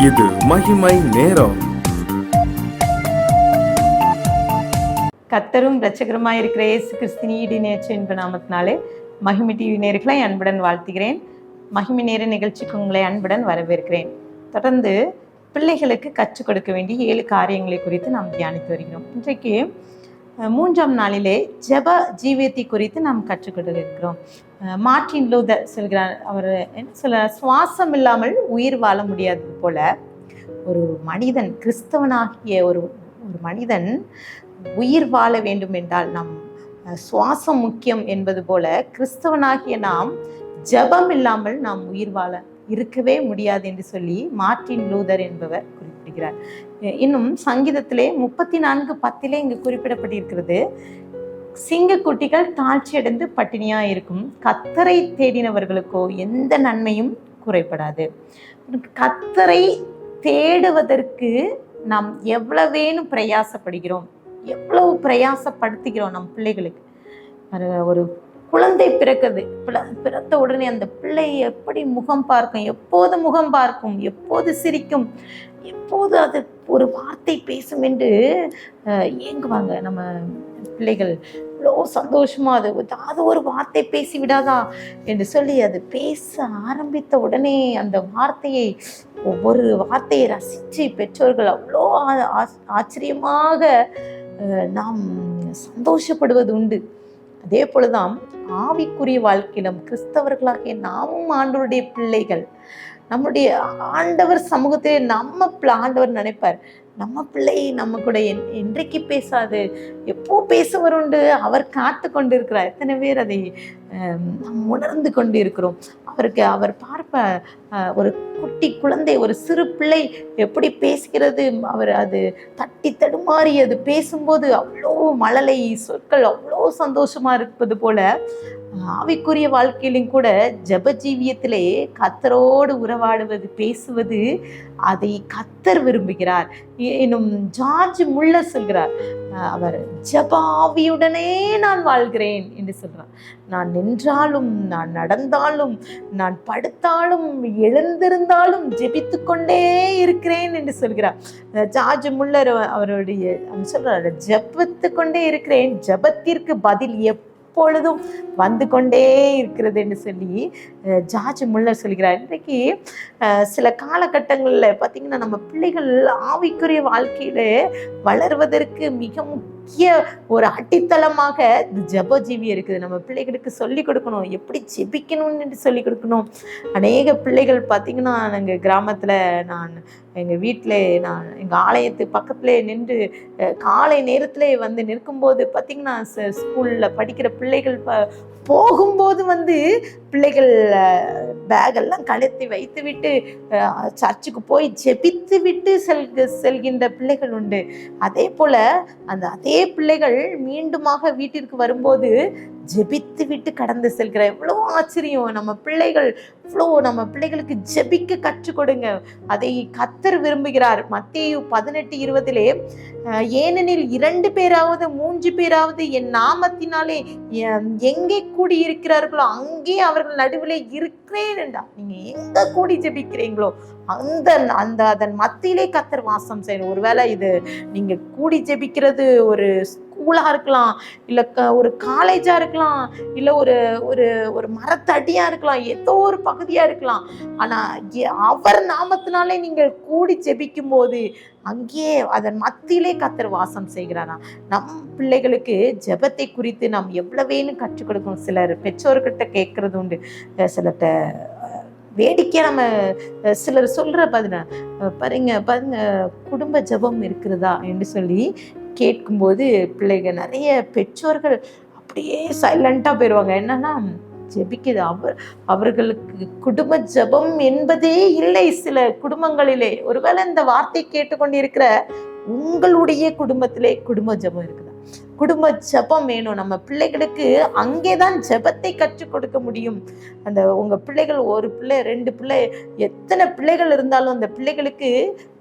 இது மகிமை நேரம். கர்த்தரும் இரட்சகருமாய் இருக்கிற இயேசு கிறிஸ்துவின் ஈடு நேற்று என்ப நாமத்தினாலே மகிமை டிவி நேயர்களை அன்புடன் வாழ்த்துகிறேன். மகிமை நேர நிகழ்ச்சிக்கு உங்களை அன்புடன் வரவேற்கிறேன். தொடர்ந்து பிள்ளைகளுக்கு கற்றுக் கொடுக்க வேண்டிய 7 காரியங்களை குறித்து நாம் தியானித்து வருகிறோம். இன்றைக்கு 3ஆம் நாளிலே ஜெப ஜீவியத்தை குறித்து நாம் கற்றுக்கொண்டு இருக்கிறோம். மார்ட்டின் லூதர் சொல்கிறார், அவர் என்ன சொல்ல, சுவாசம் இல்லாமல் உயிர் வாழ முடியாதது போல ஒரு மனிதன், கிறிஸ்தவனாகிய ஒரு மனிதன் உயிர் வாழ வேண்டும் என்றால் நம் சுவாசம் முக்கியம் என்பது போல கிறிஸ்தவனாகிய நாம் ஜெபம் இல்லாமல் நாம் உயிர் வாழ இருக்கவே முடியாது என்று சொல்லி மார்ட்டின் லூதர் என்பவர் குறிப்பிடுகிறார். இன்னும் சங்கீதத்திலே 34:10 இங்கு குறிப்பிடப்பட்டிருக்கிறது, சிங்கக்குட்டிகள் தாழ்ச்சியடைந்து பட்டினியா இருக்கும், கர்த்தரை தேடினவர்களுக்கோ எந்த நன்மையும் குறைபடாது. கர்த்தரை தேடுவதற்கு நாம் எவ்வளவேனும் பிரயாசப்படுகிறோம், எவ்வளவு பிரயாசப்படுத்துகிறோம் நம் பிள்ளைகளுக்கு. ஒரு குழந்தை பிறந்த உடனே அந்த பிள்ளை எப்படி முகம் பார்க்கும், எப்போது முகம் பார்க்கும், எப்போது சிரிக்கும், எப்போது அது ஒரு வார்த்தை பேசும் என்று ஏங்குவாங்க நம்ம பிள்ளைகள். இவ்வளோ சந்தோஷமா அது ஒரு வார்த்தை பேசி விடாதா என்று சொல்லி அது பேச ஆரம்பித்த உடனே அந்த வார்த்தையை, ஒவ்வொரு வார்த்தையை ரசித்து பெற்றோர்கள் அவ்வளோ ஆச்சரியமாக நாம் சந்தோஷப்படுவது உண்டு. அதே போலதான் ஆவிக்குரிய வாழ்க்கையிலும் கிறிஸ்தவர்களாகிய நாமும் ஆண்டவருடைய பிள்ளைகள். நம்முடைய ஆண்டவர் சமூகத்தை ஆண்டவர் நினைப்பார், நம்ம பிள்ளை நம்ம கூட என்றைக்கு பேசாது, எப்போ பேசுவர் உண்டு, அவர் காத்து கொண்டு இருக்கிறார். எத்தனை பேர் அதை நாம் உணர்ந்து கொண்டு இருக்கிறோம். அவர் பார்ப்ப ஒரு குட்டி குழந்தை, ஒரு சிறு பிள்ளை எப்படி பேசுகிறது, அவர் அது தட்டி தடுமாறி அது பேசும்போது அவ்வளோ மழலை சொற்கள் அவ்வளோ சந்தோஷமா இருப்பது போல ஆவிக்குரிய வாழ்க்கையிலும் கூட ஜெப ஜீவியத்திலே கர்த்தரோடு உறவாடுவது, பேசுவது, அதை கர்த்தர் விரும்புகிறார். இன்னும் ஜார்ஜ் முல்லர் சொல்கிறார், அவர் ஜெப ஆவியுடனே நான் வாழ்கிறேன் என்று சொல்றார். நான் நின்றாலும், நான் நடந்தாலும், நான் படுத்தாலும், எழுந்திருந்தாலும் ஜெபித்து கொண்டே இருக்கிறேன் என்று சொல்கிறார். ஜார்ஜ் முல்லர் அவருடைய சொல்றார், ஜெபித்து கொண்டே இருக்கிறேன், ஜெபத்திற்கு பதில் எப்பொழுதும் வந்து கொண்டே இருக்கிறது என்று சொல்லி ஜார்ஜ் முல்லர் சொல்கிறார். இன்றைக்கு சில காலகட்டங்களில் பார்த்திங்கன்னா நம்ம பிள்ளைகள் ஆவிக்குரிய வாழ்க்கையில் வளர்வதற்கு மிக முக்கிய ஒரு அடித்தளமாக ஜெப ஜீவியம் இருக்குது. நம்ம பிள்ளைகளுக்கு சொல்லிக் கொடுக்கணும், எப்படி ஜெபிக்கணும்னு சொல்லிக் கொடுக்கணும். அநேக பிள்ளைகள் பார்த்திங்கன்னா எங்கள் கிராமத்தில், நான் எங்கள் வீட்டில், நான் எங்கள் ஆலயத்து பக்கத்தில் நின்று காலை நேரத்தில் வந்து நிற்கும்போது பார்த்திங்கன்னா ஸ்கூலில் படிக்கிற பிள்ளைகள் போகும்போது பிள்ளைகள் பேகெல்லாம் கழுத்தி வைத்து விட்டு சர்ச்சுக்கு போய் ஜெபித்து விட்டு செல்கின்ற பிள்ளைகள் உண்டு. அதே போல் அதே பிள்ளைகள் மீண்டுமாக வீட்டிற்கு வரும்போது ஜெபித்து விட்டு கடந்து செல்கிற, எவ்வளோ ஆச்சரியம். நம்ம பிள்ளைகளுக்கு ஜெபிக்க கற்றுக் கொடுங்க, அதை கர்த்தர் விரும்புகிறார். மத்தேயு 18:20 ஏனெனில் 2 பேராவது 3 பேராவது என் நாமத்தினாலே எங்கே கூடி இருக்கிறார்களோ அங்கே அவர்கள் நடுவிலே இருக்கிறேன் என்றா. நீங்க எங்க கூடி ஜெபிக்கிறீங்களோ அதன் மத்தியிலே கர்த்தர் வாசம் செய்யணும். ஒருவேளை இது நீங்க கூடி ஜெபிக்கிறது ஒரு ஸ்கூலா இருக்கலாம், இல்ல ஒரு காலேஜா இருக்கலாம், இல்ல ஒரு மரத்தடியா இருக்கலாம், ஏதோ ஒரு பகுதியா இருக்கலாம். ஆனா அவர் நாமத்தினாலே நீங்கள் கூடி ஜெபிக்கும் போது அங்கே அதன் மத்தியிலே கர்த்தர் வாசம் செய்கிறாரா. நம் பிள்ளைகளுக்கு ஜெபத்தை குறித்து நாம் எவ்வளவேன்னு கற்றுக் கொடுக்கணும். சிலர் பெற்றோர்கிட்ட கேட்கறது உண்டு, சிலர்கிட்ட வேடிக்கையா நம்ம சிலர் சொல்ற பாருங்க குடும்ப ஜெபம் இருக்கிறதா என்று சொல்லி கேட்கும்போது பிள்ளைகள், நிறைய பெற்றோர்கள் அப்படியே சைலண்டா போயிடுவாங்க. என்னன்னா ஜெபிக்குது, அவர்களுக்கு குடும்ப ஜெபம் என்பதே இல்லை. சில குடும்பங்களிலே ஒருவேளை இந்த வார்த்தை கேட்டுக்கொண்டிருக்கிற உங்களுடைய குடும்பத்திலே குடும்ப ஜெபம் இருக்குதா? குடும்ப ஜெபம் வேணும். நம்ம பிள்ளைகளுக்கு அங்கேதான் ஜெபத்தை கற்றுக் கொடுக்க முடியும். உங்க பிள்ளைகள் 1 பிள்ளை 2 பிள்ளை எத்தனை பிள்ளைகள் இருந்தாலும் அந்த பிள்ளைகளுக்கு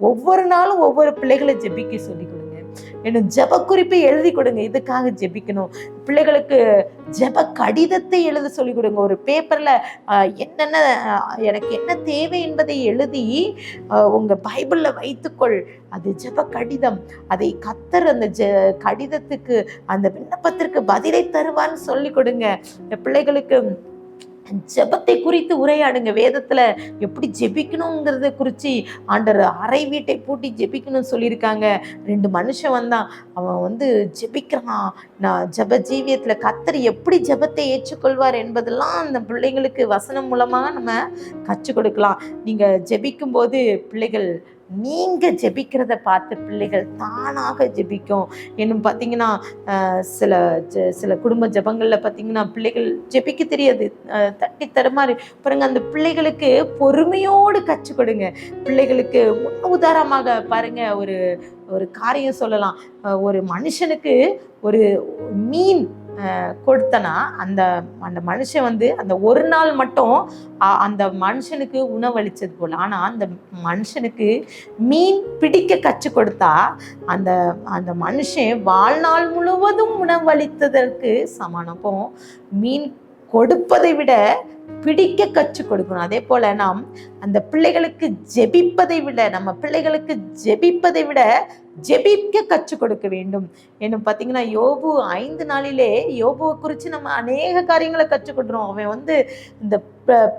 ஒவ்வொரு நாளும் ஒவ்வொரு பிள்ளைகளை ஜெபிக்க சொல்லி கொடுங்க. என்னும் ஜெப குறிப்பை எழுதி கொடுங்க. இதுக்காக ஜெபிக்கணும். பிள்ளைகளுக்கு ஜெப கடிதத்தை எழுத சொல்லிக் கொடுங்க. ஒரு பேப்பர்ல என்னென்ன எனக்கு என்ன தேவை என்பதை எழுதி உங்க பைபிள்ல வைத்துக்கொள். அது ஜெப கடிதம். அதை கர்த்தர் அந்த கடிதத்துக்கு, அந்த விண்ணப்பத்திற்கு பதிலை தருவான்னு சொல்லி கொடுங்க. பிள்ளைகளுக்கு ஜெபத்தை குறித்து உரையாடுங்க. வேதத்துல எப்படி ஜெபிக்கணுங்கிறத குறித்து ஆண்டவர் அறை வீட்டை பூட்டி ஜெபிக்கணும்னு சொல்லியிருக்காங்க. 2 மனுஷன் வந்தான், அவன் ஜெபிக்கிறான். நான் ஜெப ஜீவியத்துல கர்த்தர் எப்படி ஜெபத்தை ஏற்றுக்கொள்வார் என்பதெல்லாம் அந்த பிள்ளைங்களுக்கு வசனம் மூலமாக நம்ம கற்றுக் கொடுக்கலாம். நீங்க ஜெபிக்கும் போது பிள்ளைகள் நீங்க ஜெபிக்கிறத பார்த்து பிள்ளைகள் தானாக ஜெபிக்கும். இன்னும் பார்த்தீங்கன்னா சில குடும்ப ஜெபங்கள்ல பார்த்தீங்கன்னா பிள்ளைகள் ஜெபிக்க தெரியாது, தட்டி தடுமாறி பாருங்க. அந்த பிள்ளைகளுக்கு பொறுமையோடு கற்றுக் கொடுங்க. பிள்ளைகளுக்கு முன் உதாரணமாக பாருங்க, ஒரு காரியம் சொல்லலாம். ஒரு மனுஷனுக்கு ஒரு மீன் கொடுத்தனா அந்த மனுஷன் அந்த ஒரு நாள் மட்டும் அந்த மனுஷனுக்கு உணவளிச்சது போல. ஆனால் அந்த மனுஷனுக்கு மீன் பிடிக்க கற்றுக் கொடுத்தா அந்த மனுஷன் வாழ்நாள் முழுவதும் உணவளித்ததற்கு சமானம். அப்போ மீன் கொடுப்பதை விட பிடிக்க கற்றுக் கொடுக்கணும். அதே போல நாம் அந்த பிள்ளைகளுக்கு ஜெபிப்பதை விட, நம்ம பிள்ளைகளுக்கு ஜெபிப்பதை விட ஜெபிக்க கற்றுக் கொடுக்க வேண்டும். என்ன பார்த்தீங்கன்னா, யோபு 5 நாளிலே யோபுவை குறித்து நம்ம அநேக காரியங்களை கற்றுக் கொடுக்குறோம். அவன் இந்த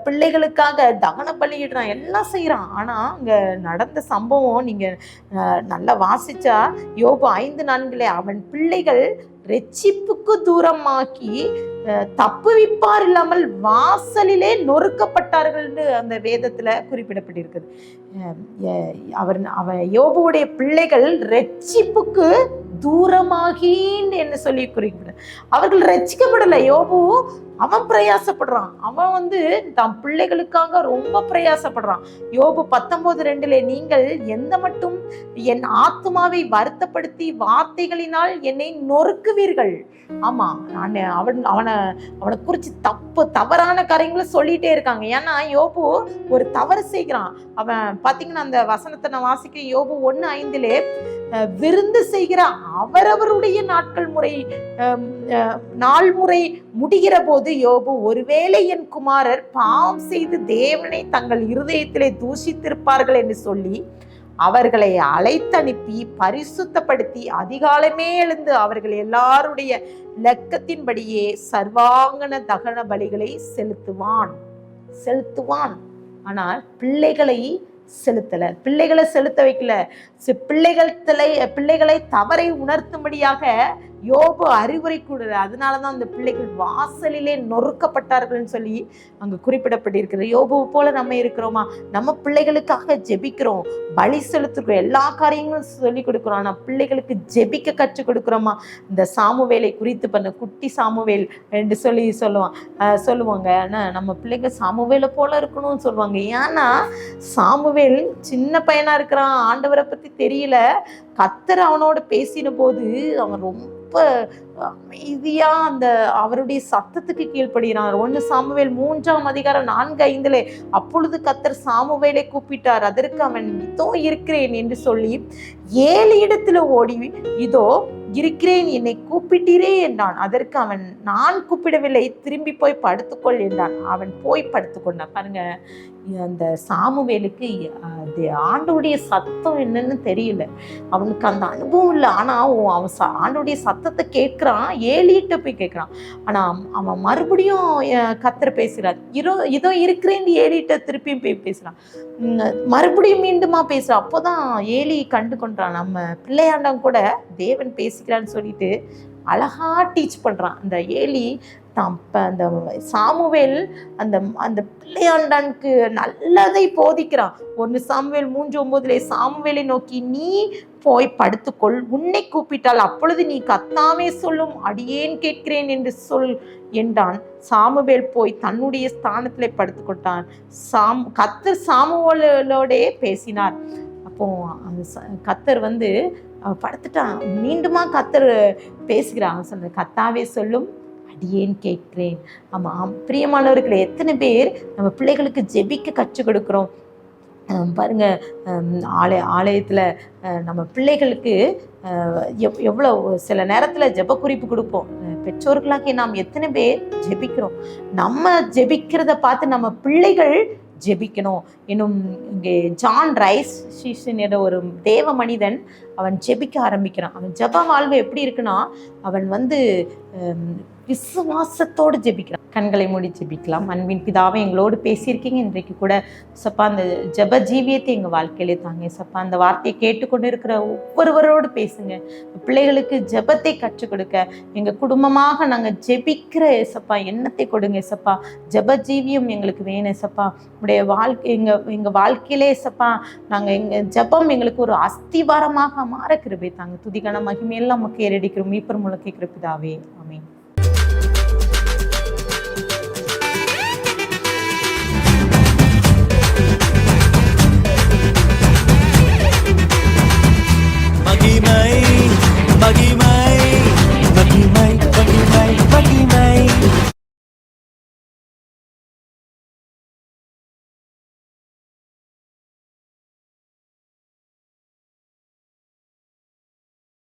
பிள்ளைகளுக்காக தகன பலியிடுறான், எல்லாம் செய்கிறான். ஆனால் அங்கே நடந்த சம்பவம் நீங்கள் நல்லா வாசிச்சா, யோபு 5:4 அவன் பிள்ளைகள் ரெச்சிப்புக்கு தூரமாக்கி தப்புவிப்பார் இல்லாமல் வாசலிலே நொறுக்கப்பட்டார்கள் அந்த வேதத்துல குறிப்பிடப்பட்டிருக்குது. அவன் யோபுடைய பிள்ளைகள் ரெச்சிப்புக்கு தூரமாகின்னு என்ன சொல்லி குறிப்பிட, அவர்கள் ரட்சிக்கப்படலை. யோபு அவன் பிரயாசப்படுறான். அவன் தன் பிள்ளைகளுக்காக ரொம்ப பிரயாசப்படுறான். யோபு 19:2 நீங்கள் எந்த மட்டும் என் ஆத்துமாவை வருத்தப்படுத்தி வார்த்தைகளினால் என்னை நொறுக்குவீர்கள். ஆமா, அவனை குறிச்சு தவறான காரியங்களை சொல்லிட்டே இருக்காங்க. ஏன்னா யோபு ஒரு தவறு செய்கிறான். அவன் பாத்தீங்கன்னா அந்த வசனத்தை நான் வாசிக்க, யோபு 1:5 விருந்து செய்கிற அவரவருடைய நாள் முறை முடிகிற போது யோபு, ஒருவேளை என் குமாரர் பாவம் செய்து தேவனை தங்கள் இருதயத்திலே தூஷித்திருப்பார்கள் என்று சொல்லி அவர்களை அழைத்தனுப்பி பரிசுத்தப்படுத்தி அதிகாலமே எழுந்து அவர்கள் எல்லாருடைய லக்கத்தின்படியே சர்வாங்கன தகன பலிகளை செலுத்துவான். ஆனால் பிள்ளைகளை செலுத்த வைக்கல. பிள்ளைகளை தவறை உணர்த்தும்படியாக யோபு அறிவுரை கூடுற. அதனாலதான் அந்த பிள்ளைகள் வாசலிலே நொறுக்கப்பட்டார்கள் சொல்லி அங்க குறிப்பிடப்பட்டிருக்கிறது. யோபு போல நம்ம இருக்கிறோமா? நம்ம பிள்ளைகளுக்காக ஜெபிக்கிறோம், பலி செலுத்துக்கிறோம், எல்லா காரியங்களும் சொல்லி கொடுக்குறோம். ஆனா பிள்ளைகளுக்கு ஜெபிக்க கற்றுக் கொடுக்குறோமா? இந்த சாமுவேலை குறித்து பண்ண குட்டி சாமுவேல் என்று சொல்லுவாங்க. ஆனா நம்ம பிள்ளைங்க சாமுவேலை போல இருக்கணும்னு சொல்லுவாங்க. ஏன்னா சாமுவேல் சின்ன பையனா இருக்கிறான், ஆண்டவரை பத்தி தெரியல. கர்த்தர் அவனோட பேசின போது அவன் ரொம்ப அமைதியா அவருடைய சத்தத்துக்கு கீழ்ப்படுகிறான். 1 சாமுவேல் 3:4-5 அப்பொழுது கர்த்தர் சாமுவேலை கூப்பிட்டார். அதற்கு அவன் இதோ இருக்கிறேன் என்று சொல்லி 7 இடத்துல ஓடி இதோ இருக்கிறேன், என்னை கூப்பிட்டீரே என்றான். அதற்கு அவன், நான் கூப்பிடவில்லை, திரும்பி போய் படுத்துக்கொள் என்றான். அவன் போய் படுத்துக்கொண்டான். பாருங்க, அந்த சாமுவேலுக்கு ஆண்டோடைய சத்தம் என்னன்னு தெரியல, அவனுக்கு அந்த அனுபவம் இல்லை. ஆனா அவன் ஆண்டோடைய சத்தத்தை கேட்கிறான், ஏலிட்ட போய் கேட்கிறான். ஆனா அவன் மறுபடியும் கர்த்தர் பேசுறார். இதோ இருக்கிறேன்னு ஏலிட்ட திருப்பியும் போய் பேசுறான், மறுபடியும் மீண்டுமா பேசுறான். அப்போதான் ஏலி கண்டு கொண்டான், நம்ம பிள்ளையாண்டம் கூட தேவன் பேசுகிறான்னு சொல்லிட்டு அழகா டீச் பண்றான். அந்த ஏலி அந்த சாமுவேல் அந்த பிள்ளையாண்டானுக்கு நல்லதை போதிக்கிறான். 1 சாமுவேல் 3:9 சாமுவேலை நோக்கி, நீ போய் படுத்துக்கொள், உன்னை கூப்பிட்டால் அப்பொழுது நீ கர்த்தாவே சொல்லும், அடியேன் கேட்கிறேன் என்று சொல் என்றான். சாமுவேல் போய் தன்னுடைய ஸ்தானத்திலே படுத்துக்கொண்டான். கர்த்தர் சாமுவேலோட பேசினார். அப்போ அந்த கர்த்தர் படுத்துட்டான். மீண்டுமா கர்த்தர் பேசுகிறான். சொன்ன, கர்த்தாவே சொல்லும், அடியேன் கேட்கிறேன். ஆமாம், பிரியமானவர்களே, எத்தனை பேர் நம்ம பிள்ளைகளுக்கு ஜெபிக்க கற்றுக் கொடுக்குறோம்? பாருங்க, ஆலயத்தில் நம்ம பிள்ளைகளுக்கு எவ்வளோ சில நேரத்தில் ஜெப குறிப்பு கொடுப்போம். பெற்றோர்களாகிய நாம் எத்தனை பேர் ஜெபிக்கிறோம்? நம்ம ஜெபிக்கிறத பார்த்து நம்ம பிள்ளைகள் ஜெபிக்கணும். இன்னும் இங்கே ஜான் ரைஸ் என்ற ஒரு தேவ மனிதன், அவன் ஜெபிக்க ஆரம்பிக்கிறான். அவன் ஜெப வாழ்வு எப்படி இருக்குன்னா, அவன் விசுவாசத்தோடு ஜெபிக்கிறான். கண்களை மூடி ஜெபிக்கலாம். அன்பின் பிதாவே, எங்களோடு பேசியிருக்கீங்க இன்றைக்கு கூட சப்பா. அந்த ஜெப ஜீவியத்தை எங்கள் வாழ்க்கையிலே தாங்க சப்பா. அந்த வார்த்தையை கேட்டுக்கொண்டு இருக்கிற ஒவ்வொருவரோடு பேசுங்க. பிள்ளைகளுக்கு ஜெபத்தை கற்றுக் கொடுக்க எங்கள் குடும்பமாக நாங்கள் ஜெபிக்கிற சப்பா எண்ணத்தை கொடுங்க சப்பா. ஜெப ஜீவியம் எங்களுக்கு வேணும் சப்பா. உடைய வாழ்க்கை எங்கள் வாழ்க்கையிலே சப்பா, நாங்கள் எங்கள் ஜெபம் எங்களுக்கு ஒரு அஸ்திவாரமாக மாற கிருபை தாங்க. துதிக்கான மகிமையெல்லாம் நமக்கு ஏறடிக்கிறோம். மீட்பர் மூலம் கேட்கிற பிதாவே, ஆமென். மகிமை மகிமை மகிமை